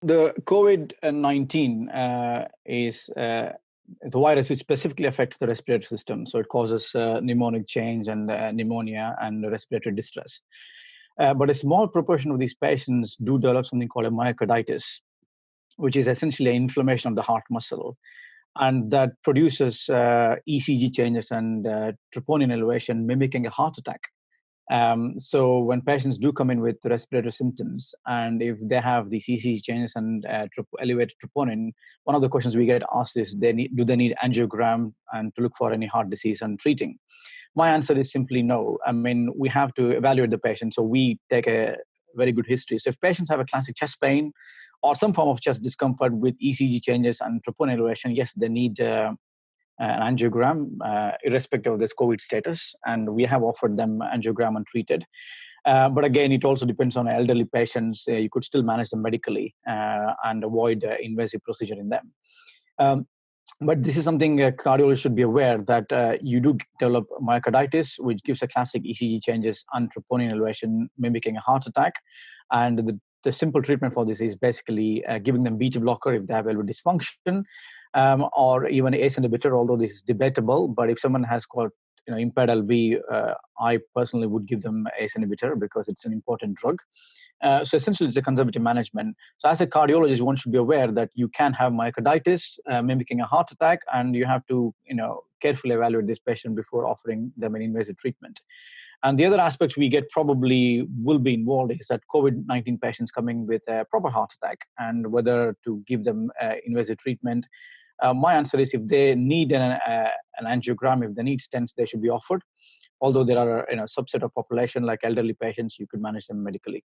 The COVID-19 is the virus which specifically affects the respiratory system. So it causes pneumonic change and pneumonia and respiratory distress. But a small proportion of these patients do develop something called a myocarditis, which is essentially an inflammation of the heart muscle. And that produces ECG changes and troponin elevation, mimicking a heart attack. So when patients do come in with respiratory symptoms, and if they have these ECG changes and elevated troponin, one of the questions we get asked is, do they need angiogram and to look for any heart disease and treating? My answer is simply no. I mean, we have to evaluate the patient. So we take a very good history. So if patients have a classic chest pain or some form of chest discomfort with ECG changes and troponin elevation, yes, they need an angiogram, irrespective of this COVID status. And we have offered them angiogram and treated. But again, it also depends on elderly patients. You could still manage them medically and avoid invasive procedure in them. But this is something a cardiologist should be aware that you do develop myocarditis, which gives a classic ECG changes and troponin elevation, mimicking a heart attack. And the simple treatment for this is basically giving them beta blocker if they have valvular dysfunction, or even ACE inhibitor, although this is debatable. But if someone has got impaired LV, I personally would give them ACE inhibitor because it's an important drug. So essentially, it's a conservative management. So as a cardiologist, one should be aware that you can have myocarditis mimicking a heart attack, and you have to carefully evaluate this patient before offering them an invasive treatment. And the other aspects we get probably will be involved is that COVID-19 patients coming with a proper heart attack and whether to give them invasive treatment. My answer is if they need an angiogram, if they need stents, they should be offered. Although there are a subset of population like elderly patients, you could manage them medically.